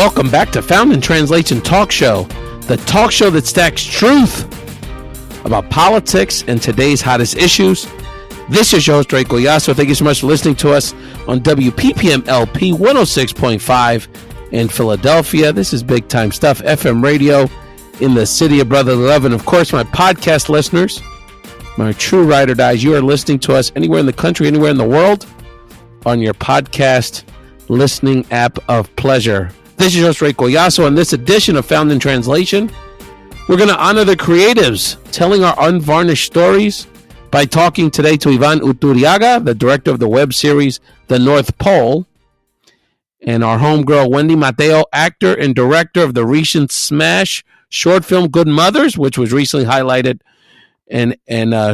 Welcome back to Found in Translation Talk Show, the talk show that stacks truth about politics and today's hottest issues. This is your host, Ray Collazo. Thank you so much for listening to us on WPPM LP 106.5 in Philadelphia. This is big time stuff, FM radio in the city of brotherly love. And of course, my podcast listeners, my true ride or dies, you are listening to us anywhere in the country, anywhere in the world on your podcast listening app of pleasure. This is your host, Ray Collazo. On this edition of Found in Translation, we're going to honor the creatives, telling our unvarnished stories by talking today to Yvan Iturriaga, the director of the web series The North Pole, and our homegirl, Wendy Mateo, actor and director of the recent smash short film Good Mothers, which was recently highlighted and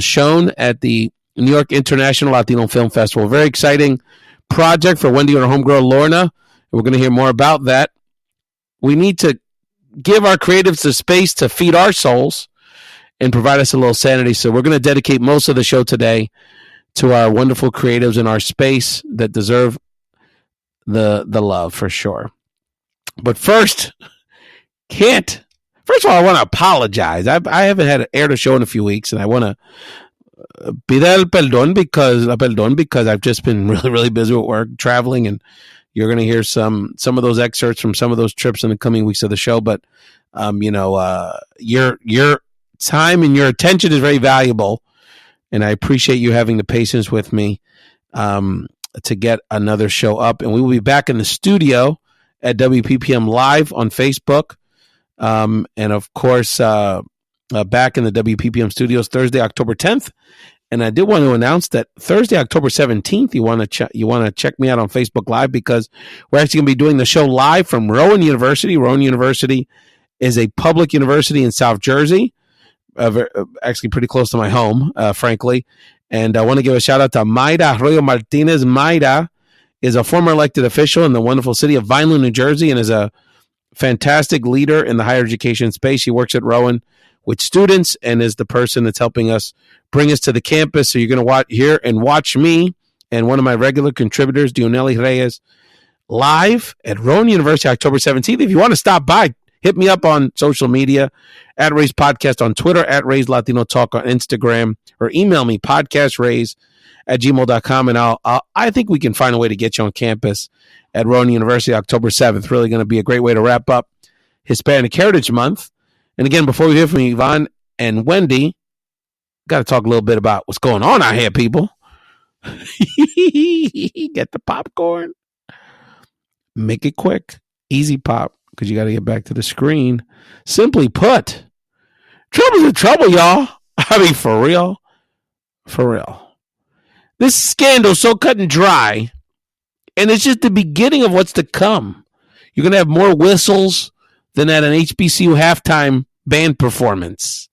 shown at the New York International Latino Film Festival. Very exciting project for Wendy and her homegirl, Lorna. We're going to hear more about that. We need to give our creatives the space to feed our souls and provide us a little sanity. So we're going to dedicate most of the show today to our wonderful creatives in our space that deserve the love for sure. But first of all, I want to apologize. I haven't had aired a show in a few weeks, and I want to pedir perdón because I've just been really, really busy with work, traveling, and you're going to hear some of those excerpts from some of those trips in the coming weeks of the show. But your time and your attention is very valuable, and I appreciate you having the patience with me to get another show up. And we will be back in the studio at WPPM Live on Facebook, and of course back in the WPPM studios Thursday, October 10th. And I did want to announce that Thursday, October 17th, you want to check me out on Facebook Live, because we're actually going to be doing the show live from Rowan University. Rowan University is a public university in South Jersey, actually pretty close to my home, frankly. And I want to give a shout out to Mayra Arroyo Martinez. Mayra is a former elected official in the wonderful city of Vineland, New Jersey, and is a fantastic leader in the higher education space. She works at Rowan with students and is the person that's helping us bring us to the campus. So you're going to watch me and one of my regular contributors, Dionelli Reyes, live at Rowan University, October 17th. If you want to stop by, hit me up on social media, at Ray's Podcast on Twitter, at Ray's Latino Talk on Instagram, or email me, podcastrays@gmail.com, and I think we can find a way to get you on campus at Rowan University, October 7th. Really going to be a great way to wrap up Hispanic Heritage Month. And again, before we hear from Yvan and Wendy, got to talk a little bit about what's going on out here, people. Get the popcorn. Make it quick. Easy pop, because you got to get back to the screen. Simply put, trouble's in trouble, y'all. I mean, for real. For real. This scandal's so cut and dry, and it's just the beginning of what's to come. You're going to have more whistles than at an HBCU halftime band performance.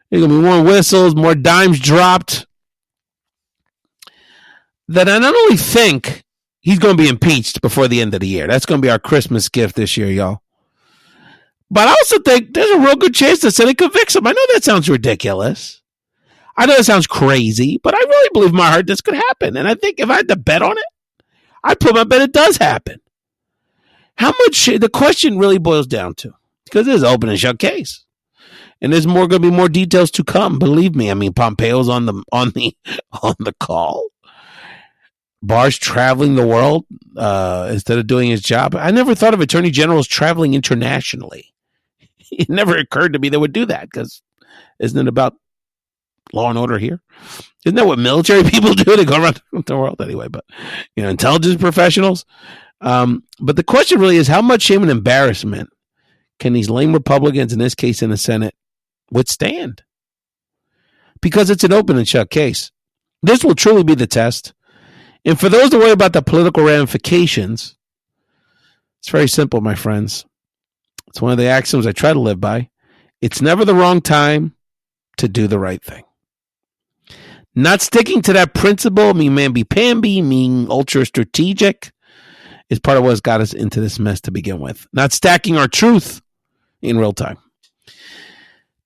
There's going to be more whistles, more dimes dropped. That I not only think he's going to be impeached before the end of the year. That's going to be our Christmas gift this year, y'all. But I also think there's a real good chance the Senate convicts him. I know that sounds ridiculous. I know that sounds crazy, but I really believe in my heart this could happen. And I think if I had to bet on it, I'd put my bet it does happen. How much the question really boils down to, because it is an open and shut case, and there's going to be more details to come. Believe me. I mean, Pompeo's on the call. Barr's traveling the world instead of doing his job. I never thought of attorney generals traveling internationally. It never occurred to me they would do that, because isn't it about law and order here? Isn't that what military people do? They go around the world anyway. But intelligence professionals. But the question really is, how much shame and embarrassment can these lame Republicans, in this case in the Senate, withstand? Because it's an open and shut case. This will truly be the test. And for those that worry about the political ramifications, it's very simple, my friends. It's one of the axioms I try to live by. It's never the wrong time to do the right thing. Not sticking to that principle, being mamby-pamby, being ultra-strategic, is part of what's got us into this mess to begin with. Not stacking our truth in real time.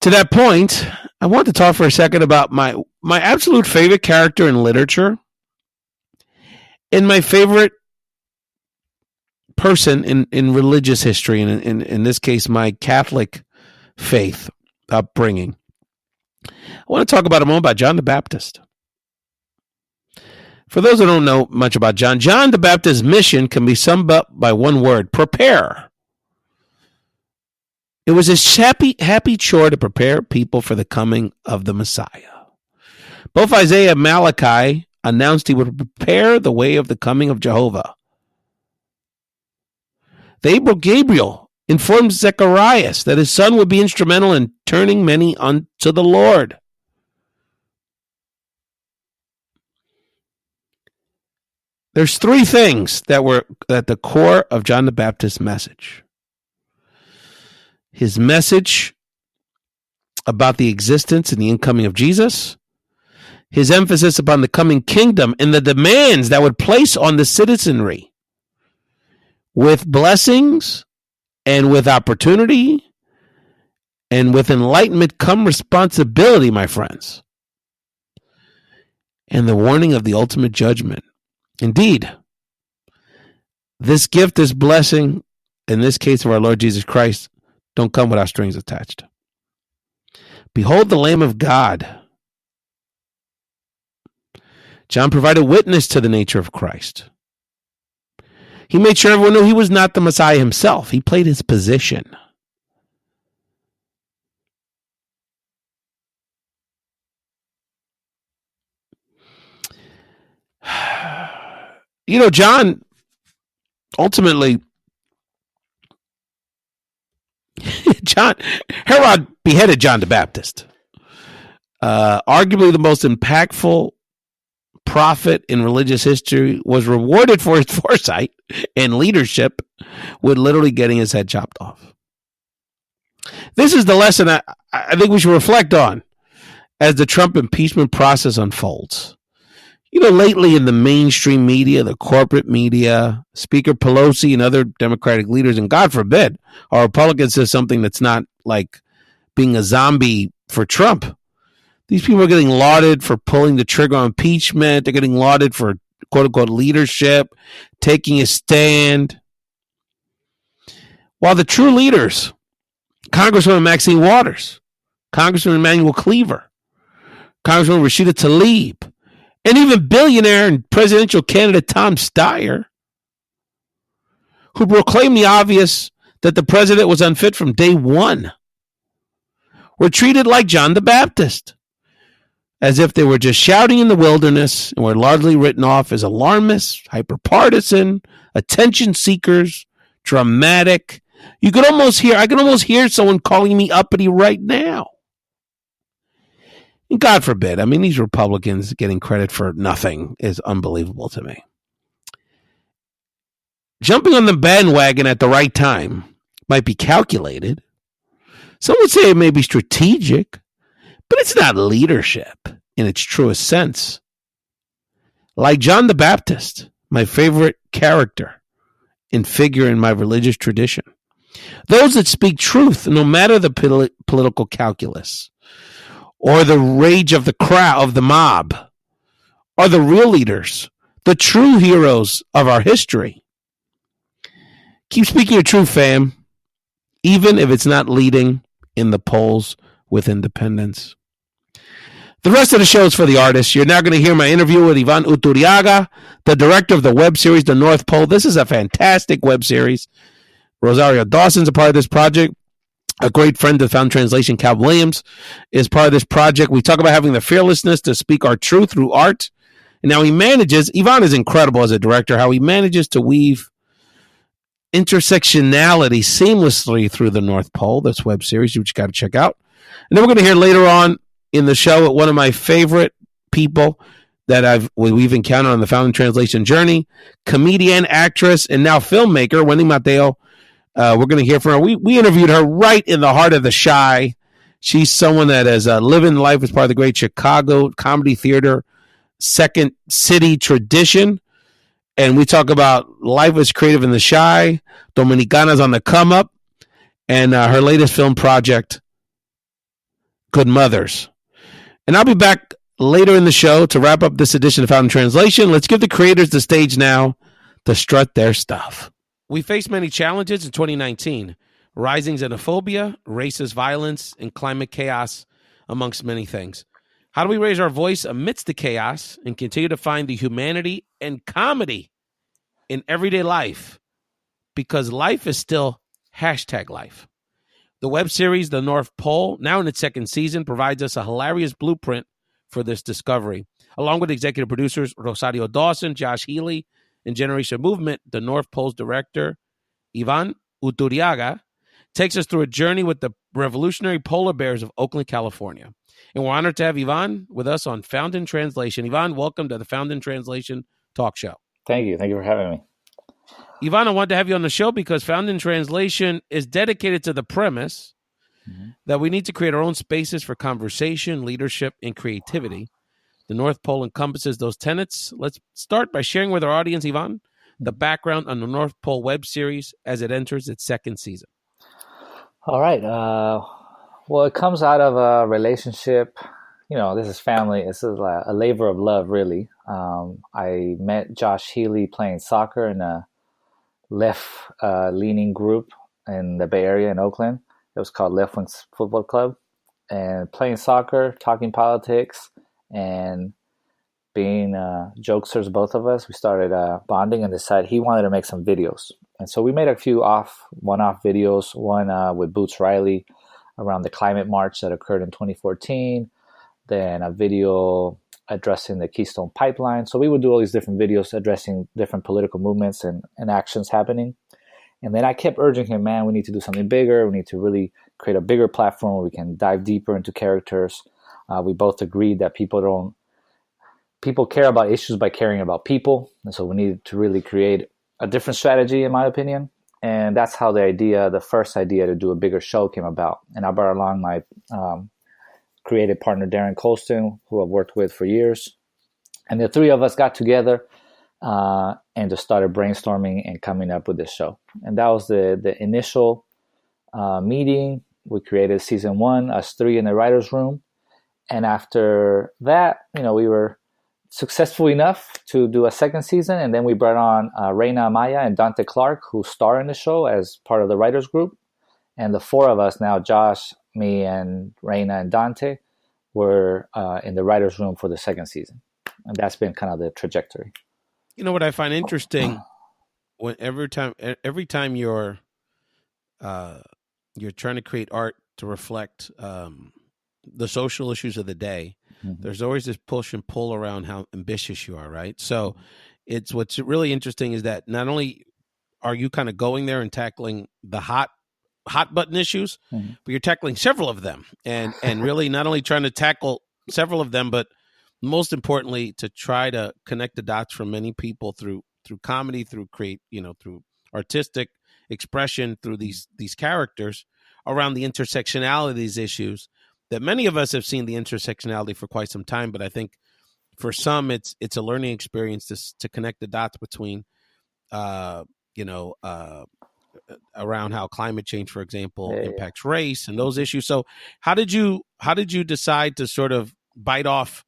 To that point, I want to talk for a second about my absolute favorite character in literature and my favorite person in religious history, and in this case, my Catholic faith upbringing. I want to talk about a moment about John the Baptist. For those who don't know much about John the Baptist's mission can be summed up by one word: prepare. It was his happy chore to prepare people for the coming of the Messiah. Both Isaiah and Malachi announced he would prepare the way of the coming of Jehovah. The angel Gabriel informed Zacharias that his son would be instrumental in turning many unto the Lord. There's three things that were at the core of John the Baptist's message. His message about the existence and the incoming of Jesus, his emphasis upon the coming kingdom and the demands that would place on the citizenry. With blessings and with opportunity and with enlightenment come responsibility, my friends. And the warning of the ultimate judgment. Indeed, this gift, this blessing, in this case of our Lord Jesus Christ, don't come without strings attached. Behold the Lamb of God. John provided witness to the nature of Christ. He made sure everyone knew he was not the Messiah himself. He played his position. You know, John ultimately, Herod beheaded John the Baptist. Arguably the most impactful prophet in religious history, was rewarded for his foresight and leadership with literally getting his head chopped off. This is the lesson I think we should reflect on as the Trump impeachment process unfolds. You know, lately in the mainstream media, the corporate media, Speaker Pelosi and other Democratic leaders, and God forbid, our Republicans says something that's not like being a zombie for Trump. These people are getting lauded for pulling the trigger on impeachment. They're getting lauded for quote-unquote leadership, taking a stand. While the true leaders, Congresswoman Maxine Waters, Congressman Emmanuel Cleaver, Congresswoman Rashida Tlaib, and even billionaire and presidential candidate Tom Steyer, who proclaimed the obvious that the president was unfit from day one, were treated like John the Baptist, as if they were just shouting in the wilderness and were largely written off as alarmists, hyperpartisan, attention seekers, dramatic. I can almost hear someone calling me uppity right now. And God forbid, I mean, these Republicans getting credit for nothing is unbelievable to me. Jumping on the bandwagon at the right time might be calculated. Some would say it may be strategic, but it's not leadership in its truest sense. Like John the Baptist, my favorite character and figure in my religious tradition. Those that speak truth, no matter the political calculus or the rage of the crowd, of the mob, are the real leaders, the true heroes of our history. Keep speaking your truth, fam, even if it's not leading in the polls with independents. The rest of the show is for the artists. You're now going to hear my interview with Yvan Iturriaga, the director of the web series, The North Pole. This is a fantastic web series. Rosario Dawson's a part of this project. A great friend of Found Translation, Cal Williams, is part of this project. We talk about having the fearlessness to speak our truth through art. And now Yvan is incredible as a director, how he manages to weave intersectionality seamlessly through The North Pole, this web series, which you got to check out. And then we're going to hear later on in the show one of my favorite people that we've encountered on the Found Translation journey, comedian, actress, and now filmmaker, Wendy Mateo. We're going to hear from her. We interviewed her right in the heart of the Chi. She's someone that has living life as part of the great Chicago comedy theater second city tradition. And we talk about life as creative in the Chi, Dominicanas on the come up, and her latest film project, Good Mothers. And I'll be back later in the show to wrap up this edition of Found in Translation. Let's give the creators the stage now to strut their stuff. We face many challenges in 2019, rising xenophobia, racist violence, and climate chaos, amongst many things. How do we raise our voice amidst the chaos and continue to find the humanity and comedy in everyday life? Because life is still #life. The web series, The North Pole, now in its second season, provides us a hilarious blueprint for this discovery. Along with executive producers Rosario Dawson, Josh Healy, and Generation Movement, The North Pole's director, Yvan Iturriaga, takes us through a journey with the revolutionary polar bears of Oakland, California. And we're honored to have Yvan with us on Found in Translation. Yvan, welcome to the Found in Translation talk show. Thank you. Thank you for having me. Yvan, I wanted to have you on the show because Found in Translation is dedicated to the premise that we need to create our own spaces for conversation, leadership, and creativity. The North Pole encompasses those tenets. Let's start by sharing with our audience, Yvan, the background on the North Pole web series as it enters its second season. All right. Well, it comes out of a relationship. This is family. This is a labor of love, really. I met Josh Healy playing soccer in a left-leaning group in the Bay Area in Oakland. It was called Left Wing Football Club. And playing soccer, talking politics, and being jokesters, both of us, we started bonding and decided he wanted to make some videos. And so we made a few one-off videos, one with Boots Riley around the climate march that occurred in 2014, then a video addressing the Keystone Pipeline. So we would do all these different videos addressing different political movements and actions happening. And then I kept urging him, man, we need to do something bigger. We need to really create a bigger platform where we can dive deeper into characters. We both agreed that people care about issues by caring about people. And so we needed to really create a different strategy, in my opinion. And that's how the first idea to do a bigger show came about. And I brought along my creative partner, Darren Colston, who I've worked with for years. And the three of us got together and just started brainstorming and coming up with this show. And that was the initial meeting. We created season 1, us three in the writer's room. And after that, we were successful enough to do a second season. And then we brought on Reina Maya and Dante Clark, who star in the show as part of the writer's group. And the four of us now, Josh, me, and Reina and Dante, were in the writer's room for the second season. And that's been kind of the trajectory. You know what I find interesting? Every time you're trying to create art to reflect the social issues of the day, there's always this push and pull around how ambitious you are, right? So what's really interesting is that not only are you kind of going there and tackling the hot button issues, but you're tackling several of them, and really not only trying to tackle several of them, but most importantly to try to connect the dots for many people through comedy, through through artistic expression, through these characters around the intersectionality of these issues that many of us have seen the intersectionality for quite some time. But I think for some, it's a learning experience to connect the dots between, around how climate change, for example, impacts race and those issues. So how did you decide to sort of bite off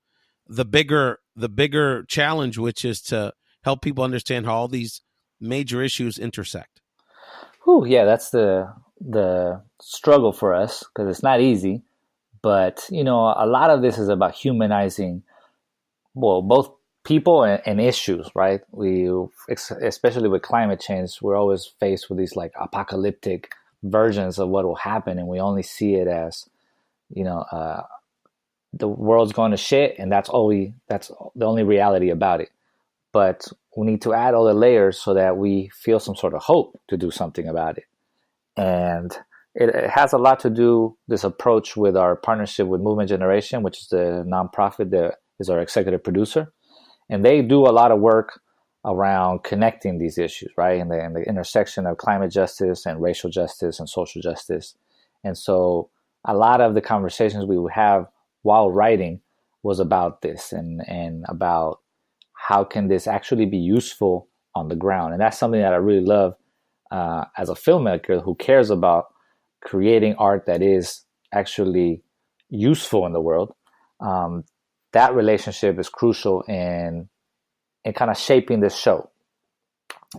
the bigger challenge, which is to help people understand how all these major issues intersect? Oh, yeah, that's the struggle for us, because it's not easy. But, a lot of this is about humanizing, both people and issues, right? Especially with climate change, we're always faced with these like apocalyptic versions of what will happen. And we only see it as, the world's going to shit, and that's the only reality about it. But we need to add all the layers so that we feel some sort of hope to do something about it. And it has a lot to do, this approach, with our partnership with Movement Generation, which is the nonprofit that is our executive producer. And they do a lot of work around connecting these issues, right? And the intersection of climate justice and racial justice and social justice. And so a lot of the conversations we would have while writing was about this and about how can this actually be useful on the ground. And that's something that I really love as a filmmaker who cares about creating art that is actually useful in the world. That relationship is crucial in kind of shaping this show.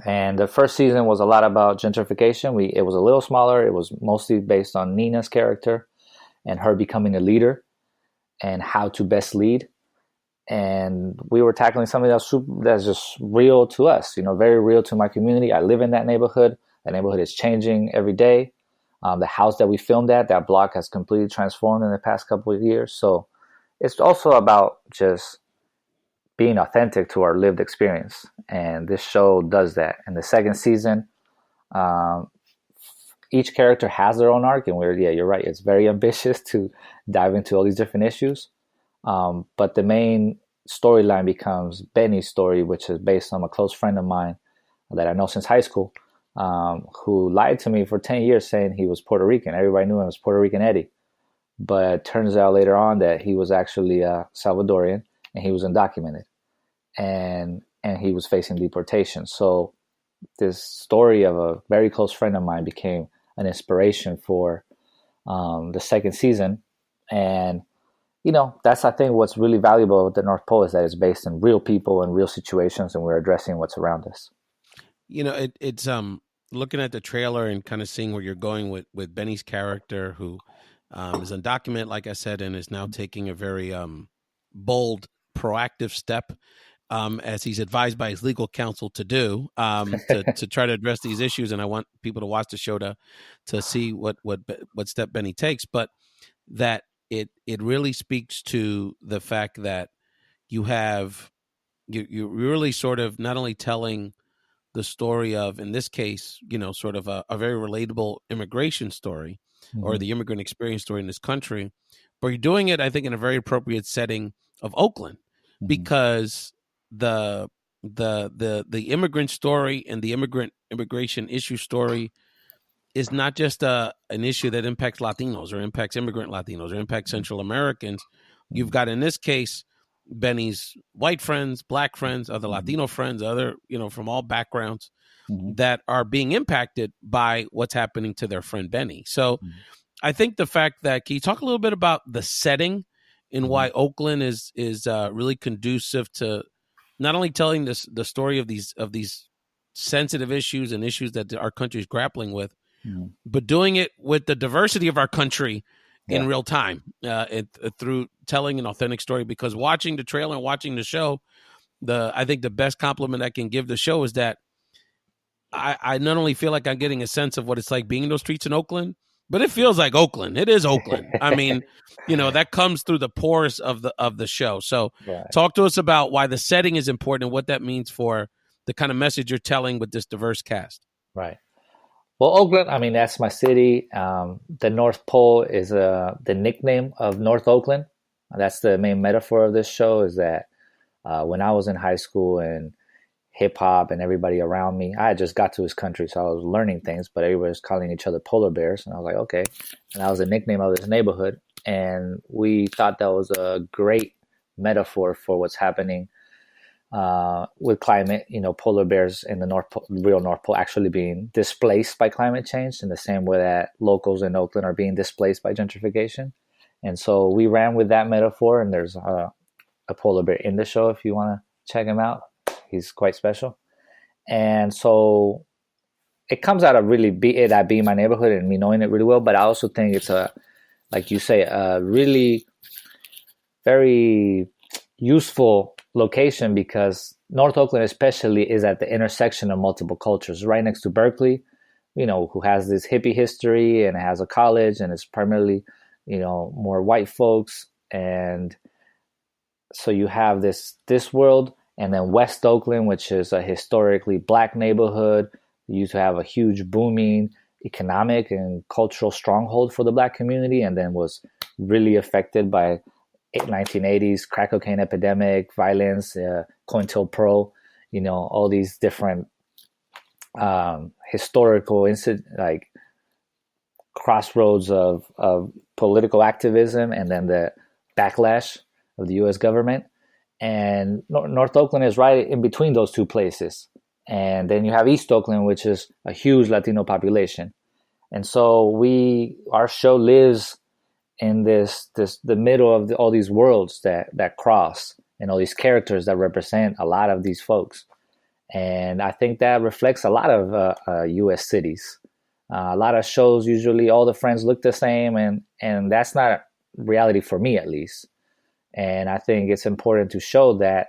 And the first season was a lot about gentrification. It was a little smaller. It was mostly based on Nina's character and her becoming a leader and how to best lead. And we were tackling something that's just real to us, very real to my community. I live in that neighborhood. That neighborhood is changing every day. The house that we filmed at, that block has completely transformed in the past couple of years. So it's also about just being authentic to our lived experience. And this show does that. In the second season, each character has their own arc. And you're right. It's very ambitious to dive into all these different issues. But the main storyline becomes Benny's story, which is based on a close friend of mine that I know since high school, who lied to me for 10 years saying he was Puerto Rican. Everybody knew him as Puerto Rican Eddie. But it turns out later on that he was actually Salvadorian, and he was undocumented. And he was facing deportation. So this story of a very close friend of mine became an inspiration for the second season. And that's, I think, what's really valuable with the North Pole is that it's based in real people and real situations, and we're addressing what's around us. It's looking at the trailer and kind of seeing where you're going with Benny's character, who is undocumented, like I said, and is now taking a very bold, proactive step, as he's advised by his legal counsel to do, to try to address these issues. And I want people to watch the show to see what step Benny takes, but that it really speaks to the fact that you're really sort of not only telling the story of, in this case, sort of a very relatable immigration story, mm-hmm. or the immigrant experience story in this country, but you're doing it, I think, in a very appropriate setting of Oakland, mm-hmm. because the immigrant story and the immigration issue story is not just an issue that impacts Latinos or impacts immigrant Latinos or impacts Central Americans. You've got, in this case, Benny's white friends, black friends, other Latino friends, other, from all backgrounds, mm-hmm. that are being impacted by what's happening to their friend Benny. So mm-hmm. I think the fact that, can you talk a little bit about the setting and mm-hmm. why Oakland is really conducive to not only telling the story of these sensitive issues and issues that our country is grappling with, mm-hmm. but doing it with the diversity of our country in real time, through telling an authentic story. Because watching the trailer and watching the show, I think the best compliment I can give the show is that I not only feel like I'm getting a sense of what it's like being in those streets in Oakland, but it feels like Oakland. It is Oakland. I mean, that comes through the pores of the show. So talk to us about why the setting is important and what that means for the kind of message you're telling with this diverse cast. Right. Well, Oakland, I mean, that's my city. The North Pole is the nickname of North Oakland. That's the main metaphor of this show, is that when I was in high school and hip-hop and everybody around me, I had just got to this country, so I was learning things, but everybody was calling each other polar bears. And I was like, okay. And that was the nickname of this neighborhood. And we thought that was a great metaphor for what's happening with climate, polar bears in the real North Pole actually being displaced by climate change in the same way that locals in Oakland are being displaced by gentrification. And so we ran with that metaphor, and there's a polar bear in the show if you want to check him out. He's quite special. And so it comes out of really that being my neighborhood and me knowing it really well, but I also think it's like you say, a really very useful location, because North Oakland especially is at the intersection of multiple cultures, right next to Berkeley, who has this hippie history and has a college, and it's primarily, more white folks. And so you have this world, and then West Oakland, which is a historically black neighborhood, used to have a huge booming economic and cultural stronghold for the black community, and then was really affected by 1980s crack cocaine epidemic, violence, COINTELPRO, all these different historical like crossroads of political activism, and then the backlash of the U.S. government. And North Oakland is right in between those two places. And then you have East Oakland, which is a huge Latino population. And so our show lives in the middle of all these worlds that cross, and all these characters that represent a lot of these folks. And I think that reflects a lot of U.S. cities. A lot of shows, usually all the friends look the same, and that's not reality for me, at least. And I think it's important to show that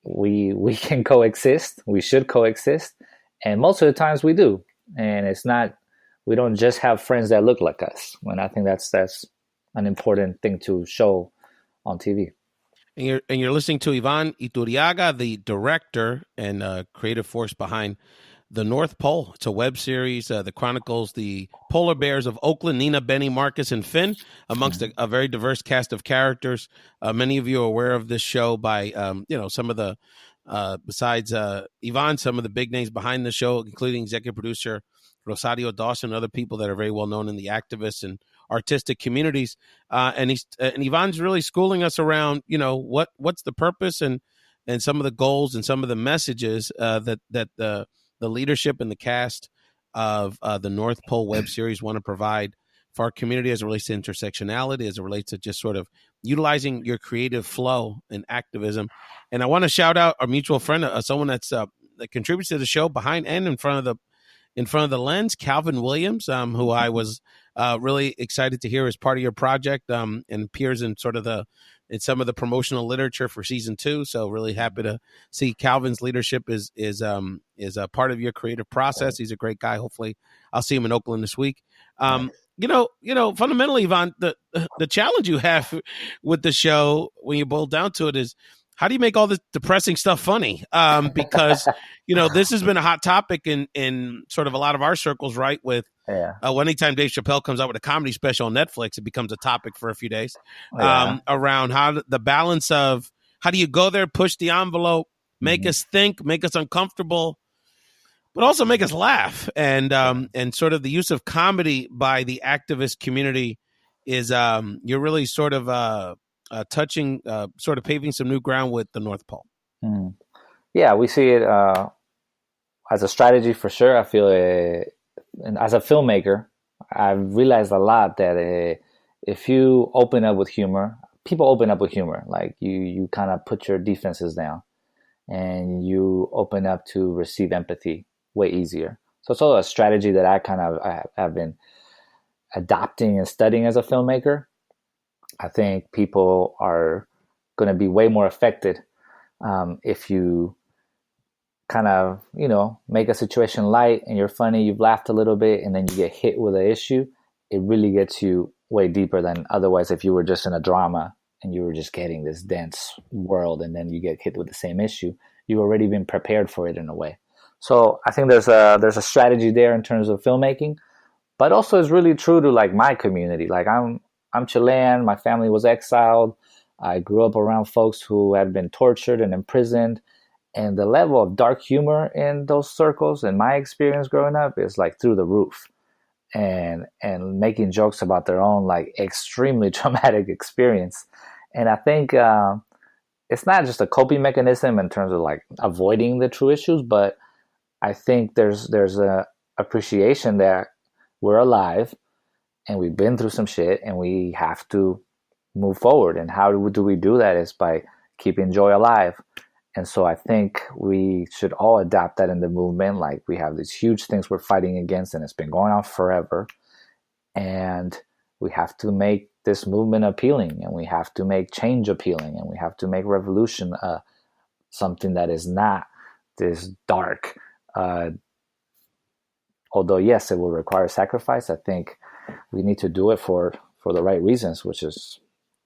we can coexist. We should coexist, and most of the times we do. And it's not, we don't just have friends that look like us. And I think that's an important thing to show on TV. And you're listening to Yvan Iturriaga, the director and creative force behind The North Pole. It's a web series that chronicles the polar bears of Oakland, Nina, Benny, Marcus, and Finn, amongst a very diverse cast of characters. Many of you are aware of this show by, some of the, besides Yvan, some of the big names behind the show, including executive producer Rosario Dawson, and other people that are very well known in the activists and artistic communities. And Yvan's really schooling us around, what's the purpose and some of the goals and some of the messages that the leadership and the cast of the North Pole web series want to provide for our community as it relates to intersectionality, as it relates to just sort of utilizing your creative flow and activism. And I want to shout out our mutual friend, someone that contributes to the show behind and in front of the lens, Calvin Williams, who I was really excited to hear as part of your project and appears in in some of the promotional literature for season 2. So really happy to see Calvin's leadership is a part of your creative process. He's a great guy. Hopefully I'll see him in Oakland this week. Fundamentally, Yvan, the challenge you have with the show when you boil down to it is, how do you make all this depressing stuff funny? Because, this has been a hot topic in sort of a lot of our circles, right? With anytime Dave Chappelle comes out with a comedy special on Netflix, it becomes a topic for a few days around how the balance of how do you go there, push the envelope, make us think, make us uncomfortable, but also make us laugh. And sort of the use of comedy by the activist community is you're really sort of touching, sort of paving some new ground with the North Pole. Mm. Yeah, we see it as a strategy for sure. I feel and as a filmmaker, I've realized a lot that if you open up with humor, people open up with humor. Like you kind of put your defenses down and you open up to receive empathy way easier. So it's all a strategy that I have been adopting and studying as a filmmaker. I think people are going to be way more affected if you kind of, make a situation light and you're funny, you've laughed a little bit, and then you get hit with an issue. It really gets you way deeper than otherwise if you were just in a drama and you were just getting this dense world and then you get hit with the same issue. You've already been prepared for it in a way. So I think there's a strategy there in terms of filmmaking, but also it's really true to like my community. Like I'm Chilean. My family was exiled. I grew up around folks who had been tortured and imprisoned. And the level of dark humor in those circles, in my experience growing up, is like through the roof. And making jokes about their own like extremely traumatic experience. And I think it's not just a coping mechanism in terms of like avoiding the true issues, but I think there's a appreciation that we're alive and we've been through some shit and we have to move forward. And how do we do that is by keeping joy alive. And so I think we should all adapt that in the movement. Like we have these huge things we're fighting against and it's been going on forever. And we have to make this movement appealing and we have to make change appealing and we have to make revolution something that is not this dark. Although, yes, it will require sacrifice. I think we need to do it for the right reasons, which is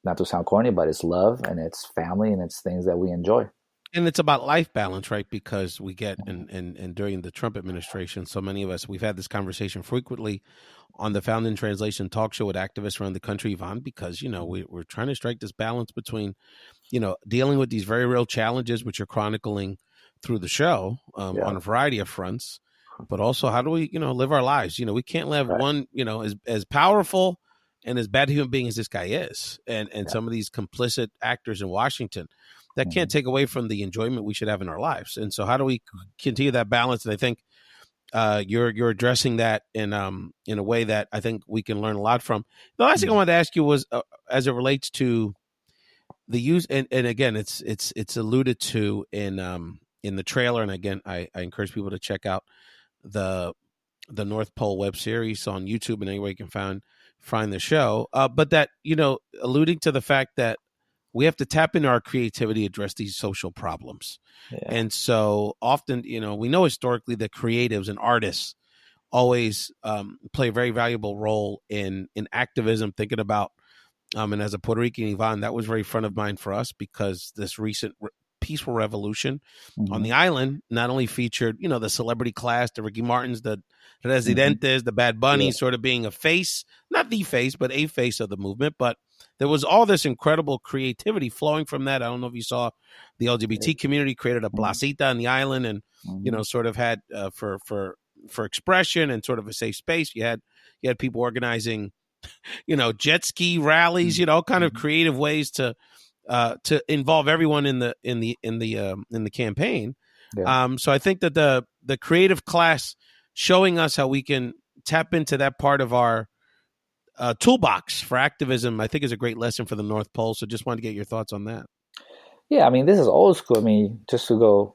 not to sound corny, but it's love and it's family and it's things that we enjoy. And it's about life balance, right? Because we get, and during the Trump administration, so many of us, we've had this conversation frequently on the Found in Translation talk show with activists around the country, Yvan, because, we're trying to strike this balance between, dealing with these very real challenges, which you're chronicling through the show on a variety of fronts, but also how do we, live our lives? We can't live one, as powerful and as bad a human being as this guy is, and some of these complicit actors in Washington, that can't take away from the enjoyment we should have in our lives. And so how do we continue that balance? And I think you're addressing that in a way that I think we can learn a lot from. The last thing I wanted to ask you was as it relates to the use, and again, it's alluded to in the trailer. And again, I encourage people to check out the North Pole web series on YouTube and anywhere you can find the show. But that, alluding to the fact that we have to tap into our creativity to address these social problems. Yeah. And so often, we know historically that creatives and artists always play a very valuable role in activism, thinking about, and as a Puerto Rican, Yvan, that was very front of mind for us, because this recent peaceful revolution on the island not only featured, the celebrity class, the Ricky Martins, the Residentes, the Bad Bunny, sort of being a face, not the face, but a face of the movement. But there was all this incredible creativity flowing from that. I don't know if you saw the LGBT community created a placita on the island, and, sort of had for expression and sort of a safe space. You had people organizing, jet ski rallies, kind of creative ways to involve everyone in the campaign. Yeah. So I think that the creative class showing us how we can tap into that part of our toolbox for activism, I think, is a great lesson for the North Pole. So just wanted to get your thoughts on that. Yeah, I mean, this is old school. I mean, just to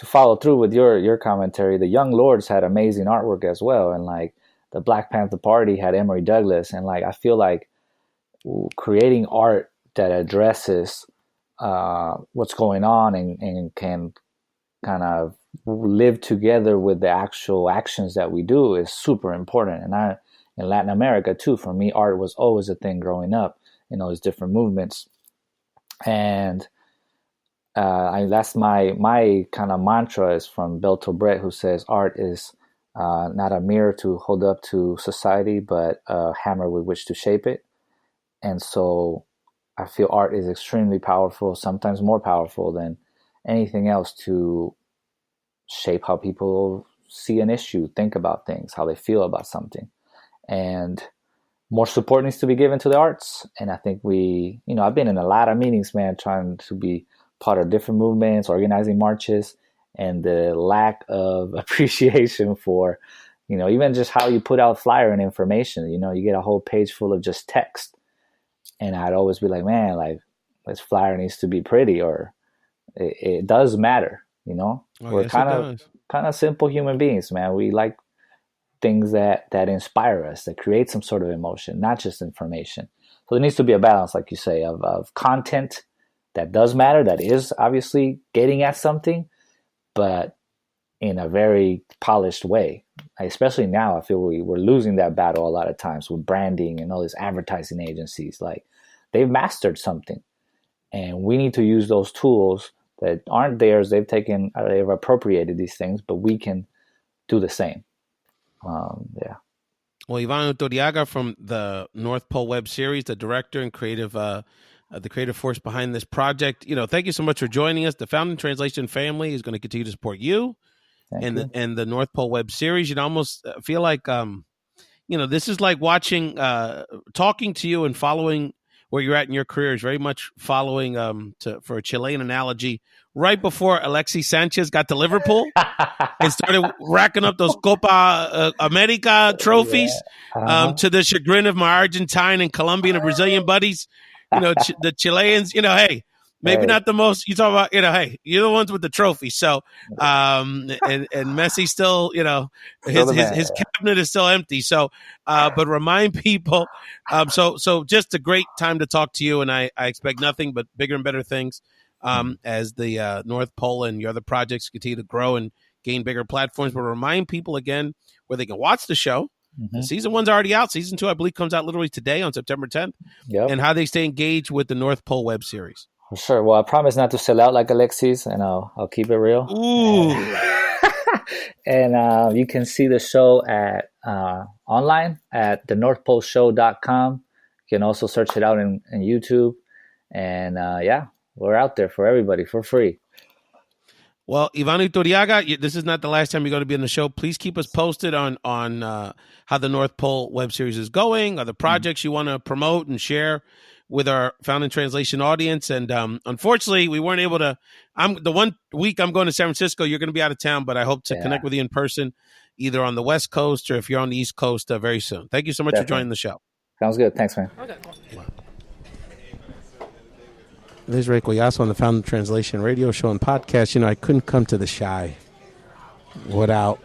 follow through with your commentary, the Young Lords had amazing artwork as well, and like the Black Panther Party had Emory Douglas, and like I feel like creating art that addresses what's going on and can kind of live together with the actual actions that we do is super important. And in Latin America too, for me, art was always a thing growing up in all these different movements. And that's my kind of mantra is from Bertolt Brecht, who says art is not a mirror to hold up to society, but a hammer with which to shape it. And so I feel art is extremely powerful, sometimes more powerful than anything else, to shape how people see an issue, think about things, how they feel about something. And more support needs to be given to the arts. And I think I've been in a lot of meetings, man, trying to be part of different movements, organizing marches, and the lack of appreciation for, even just how you put out flyer and information. You get a whole page full of just text. And I'd always be like, man, like this flyer needs to be pretty, or it does matter, We're yes, kind of simple human beings, man. We like things that inspire us, that create some sort of emotion, not just information. So there needs to be a balance, like you say, of content that does matter, that is obviously getting at something, but in a very polished way. Especially now, I feel we're losing that battle a lot of times with branding and all these advertising agencies. Like, they've mastered something, and we need to use those tools that aren't theirs. They've appropriated these things, but we can do the same. Yeah. Well, Yvan Iturriaga from the North Pole web series, the director and the creative force behind this project. Thank you so much for joining us. The Founding Translation family is going to continue to support you and the North Pole web series. Almost feel like, this is like watching, talking to you and following where you're at in your career is very much following, for a Chilean analogy, right before Alexis Sanchez got to Liverpool and started racking up those Copa America trophies, to the chagrin of my Argentine and Colombian and Brazilian buddies. The Chileans, hey, maybe not the most, you talk about, hey, you're the ones with the trophy. So, and Messi still, his cabinet is still empty. So, but remind people, so just a great time to talk to you. And I expect nothing but bigger and better things, as the North Pole and your other projects continue to grow and gain bigger platforms. But remind people again where they can watch the show. Mm-hmm. Season 1's already out. Season 2, I believe, comes out literally today on September 10th. Yep. And how they stay engaged with the North Pole web series. For sure. Well, I promise not to sell out like Alexis, and I'll keep it real. Ooh. And you can see the show at online at thenorthpoleshow.com. You can also search it out in YouTube. And we're out there for everybody for free. Well, Yvan Iturriaga, this is not the last time you're going to be on the show. Please keep us posted on how the North Pole web series is going, other projects you want to promote and share with our Founding Translation audience. And unfortunately, we weren't able to. The 1 week I'm going to San Francisco, you're going to be out of town, but I hope to connect with you in person, either on the West Coast or if you're on the East Coast, very soon. Thank you so much for joining the show. Sounds good. Thanks, man. Okay, cool. Wow. This is Ray Collazo on the Found Translation radio show and podcast. You know, I couldn't come to the Shy without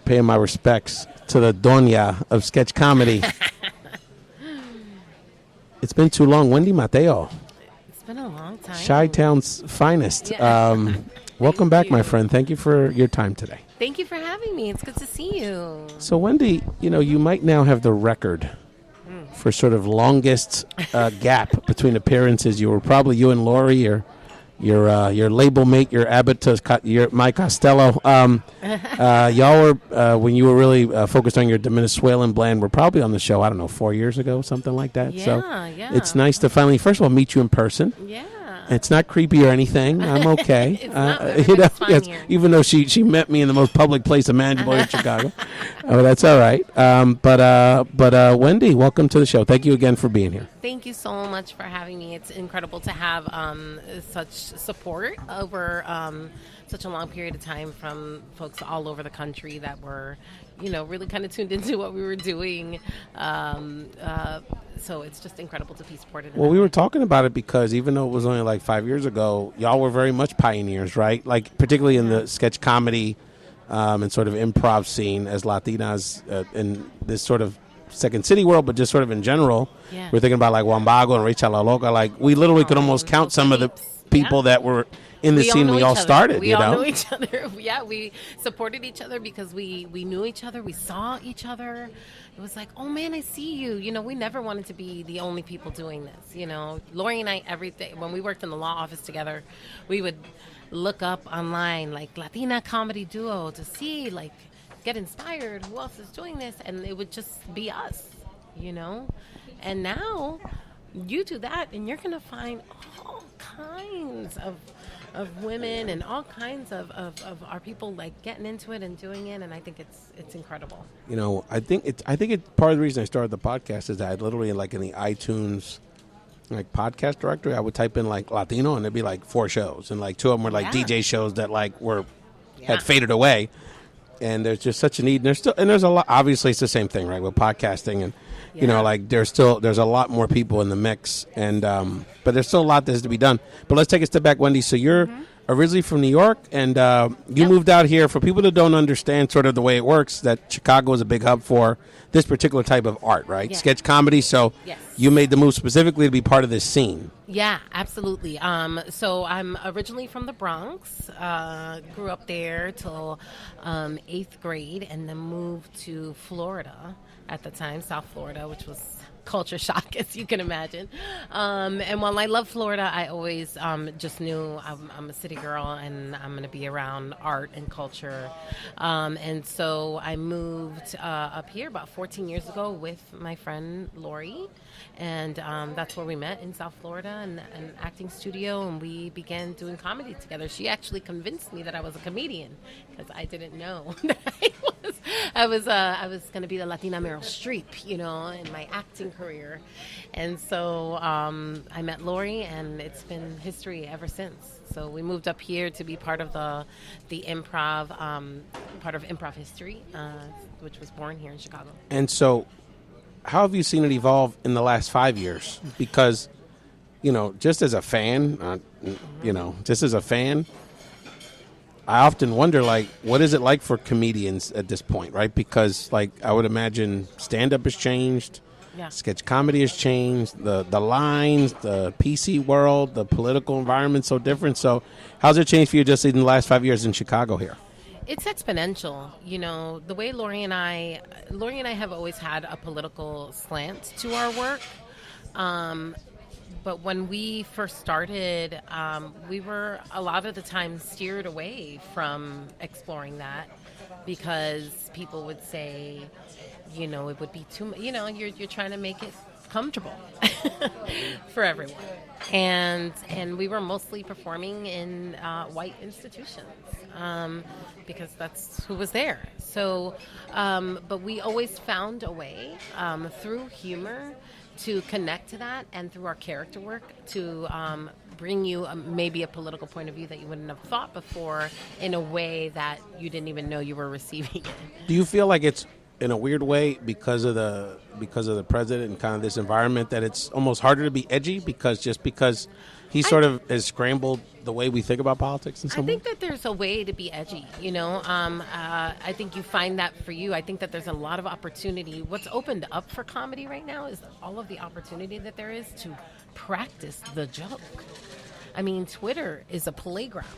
paying my respects to the Doña of sketch comedy. It's been too long. Wendy Mateo. It's been a long time. Chi-Town's finest. Yeah. Welcome back, my friend. Thank you for your time today. Thank you for having me. It's good to see you. So, Wendy, you know, you might now have the record for sort of longest gap between appearances. You were probably you and Lori, or your label mate, your Abbott, your Mike Costello. Y'all were when you were really focused on your Venezuelan blend. Were probably on the show. I don't know, 4 years ago, something like that. Yeah, so yeah. it's nice to finally, first of all, meet you in person. Yeah. It's not creepy or anything. I'm okay. It's not. Everything's fine here. Even though she met me in the most public place imaginable in Chicago. Oh, that's all right. But Wendy, welcome to the show. Thank you again for being here. Thank you so much for having me. It's incredible to have such support over such a long period of time from folks all over the country that were, you know, really kind of tuned into what we were doing. So it's just incredible to be supported. Well, we were talking about it because even though it was only like 5 years ago, y'all were very much pioneers, right? Like particularly in the sketch comedy and sort of improv scene as Latinas in this sort of Second City world, but just sort of in general. Yeah. We're thinking about like Wambago and Rachel La Loca. Like we literally could almost count some of the people that were in the scene we all started. We all knew each other. Yeah, we supported each other because we knew each other. We saw each other. It was like, oh man, I see you. You know, we never wanted to be the only people doing this. You know, Lori and I, every day when we worked in the law office together, we would look up online like Latina comedy duo to see, like, get inspired. Who else is doing this? And it would just be us, you know. And now you do that, and you're gonna find all kinds of women and all kinds of our people like getting into it and doing it, and I think it's incredible. You know, I think it's part of the reason I started the podcast is that I literally like in the iTunes like podcast directory I would type in like Latino and there'd be like 4 shows and like 2 of them were like DJ shows that like had faded away, and there's just such a need, and there's a lot. Obviously it's the same thing, right, with podcasting, and you know, like there's a lot more people in the mix, and but there's still a lot that has to be done. But let's take a step back, Wendy. So you're originally from New York, and you moved out here. For people that don't understand sort of the way it works, that Chicago is a big hub for this particular type of art, right? Yeah. Sketch comedy. So you made the move specifically to be part of this scene. Yeah, absolutely. So I'm originally from the Bronx, grew up there till 8th grade, and then moved to Florida at the time, South Florida, which was culture shock, as you can imagine. And while I love Florida, I always just knew I'm a city girl and I'm going to be around art and culture. And so I moved up here about 14 years ago with my friend Lori. And that's where we met, in South Florida, in an acting studio, and we began doing comedy together. She actually convinced me that I was a comedian because I didn't know that I was going to be the Latina Meryl Streep, you know, in my acting career. And so I met Lori, and it's been history ever since. So we moved up here to be part of the improv, part of improv history, which was born here in Chicago. And so how have you seen it evolve in the last 5 years? Because, you know, just as a fan, I often wonder, like, what is it like for comedians at this point, right? Because, like, I would imagine stand-up has changed, sketch comedy has changed, the lines, the PC world, the political environment's so different. So how's it changed for you just in the last 5 years in Chicago here? It's exponential. You know, the way Lori and I have always had a political slant to our work. But when we first started, we were a lot of the time steered away from exploring that because people would say, you know, it would be too much, you know, you're trying to make it comfortable for everyone. And we were mostly performing in white institutions because that's who was there. So, but we always found a way through humor to connect to that, and through our character work to bring you maybe a political point of view that you wouldn't have thought before in a way that you didn't even know you were receiving it. Do you feel like it's in a weird way because of the president and kind of this environment that it's almost harder to be edgy because he sort of has scrambled the way we think about politics in some I think way? that there's a way to be edgy, you know. I think you find that for you. I think that there's a lot of opportunity. What's opened up for comedy right now is all of the opportunity that there is to practice the joke. I mean, Twitter is a playground.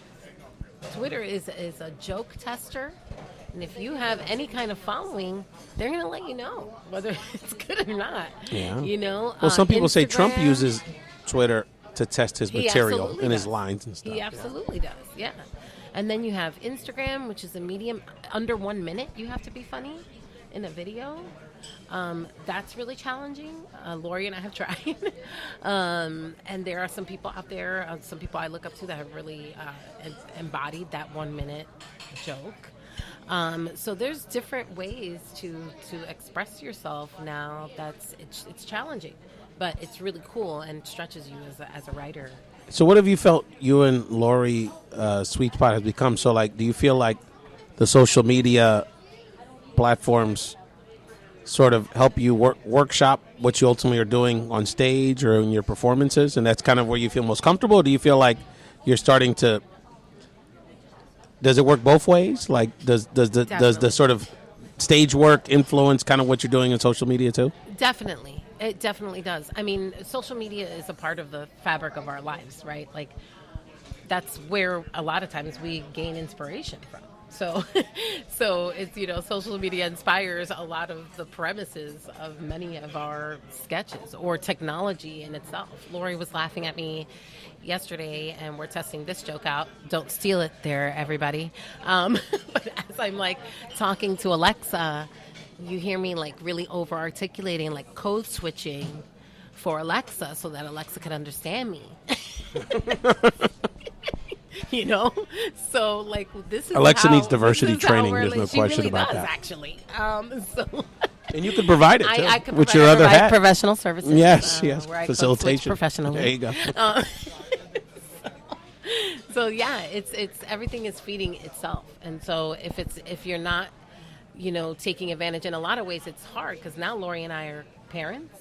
Twitter is a joke tester. And if you have any kind of following, they're going to let you know whether it's good or not. Yeah. You know? Well, some people say Trump Instagram, uses Twitter to test his he material absolutely and his does. lines and stuff. He yeah. absolutely does, yeah. And then you have Instagram, which is a medium. Under 1 minute, you have to be funny in a video. That's really challenging. Lori and I have tried. And there are some people out there, some people I look up to that have really embodied that 1 minute joke. So there's different ways to express yourself now. It's challenging, but it's really cool and stretches you as a writer. So what have you felt you and Lori Sweet Spot has become? So like, do you feel like the social media platforms sort of help you workshop what you ultimately are doing on stage or in your performances, and that's kind of where you feel most comfortable? Or do you feel like you're starting to? Does it work both ways? Like, does the sort of stage work influence kind of what you're doing in social media too? Definitely. It definitely does. I mean, social media is a part of the fabric of our lives, right? Like, that's where a lot of times we gain inspiration from. So, so it's, you know, social media inspires a lot of the premises of many of our sketches or technology in itself. Lori was laughing at me yesterday, and we're testing this joke out. Don't steal it there, everybody. But as I'm like talking to Alexa, you hear me like really over articulating, like code switching for Alexa so that Alexa could understand me. You know, so like this is Alexa how, needs diversity this is how training. we're There's no li- she question really about does, that. Actually, And you could provide it too, I could with your other provide hat. professional services. Yes, yes, where I code switch facilitation. professionally. There you go. So yeah, it's everything is feeding itself, and so if you're not, you know, taking advantage in a lot of ways, it's hard because now Lori and I are parents.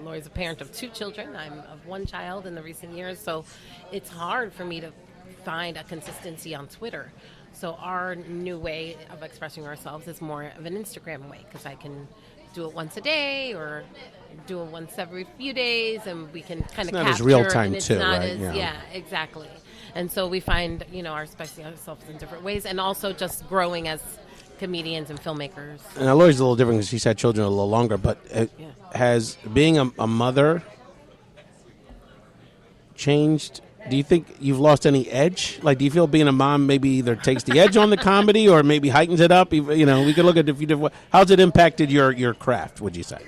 Lori's a parent of 2 children. I'm of 1 child in the recent years, so it's hard for me to find a consistency on Twitter. So our new way of expressing ourselves is more of an Instagram way because I can do it once a day or do it once every few days, and we can kind of not capture. as real time and it's too, not right? as, Yeah. yeah, exactly. And so we find, you know, our expressing ourselves in different ways, and also just growing as comedians and filmmakers. And Lori's a little different because she's had children a little longer, but has being a mother changed? Do you think you've lost any edge? Like, do you feel being a mom maybe either takes the edge on the comedy or maybe heightens it up? You know, we could look at a few different. How's it impacted your craft, would you say?